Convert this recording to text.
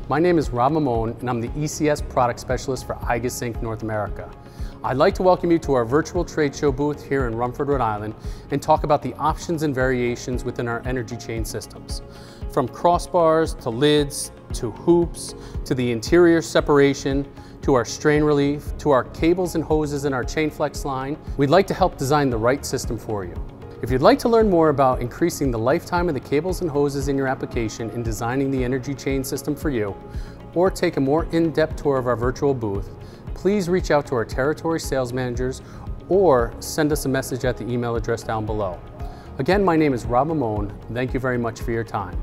My name is Rob Mammone, and I'm the ECS Product Specialist for igus Inc. North America. I'd like to welcome you to our virtual trade show booth here in Rumford, Rhode Island, and talk about the options and variations within our energy chain systems. From crossbars to lids, to hoops, to the interior separation, to our strain relief, to our cables and hoses in our chain flex line, we'd like to help design the right system for you. If you'd like to learn more about increasing the lifetime of the cables and hoses in your application and designing the energy chain system for you, or take a more in-depth tour of our virtual booth, please reach out to our territory sales managers or send us a message at the email address down below. Again, my name is Rob Mammone. Thank you very much for your time.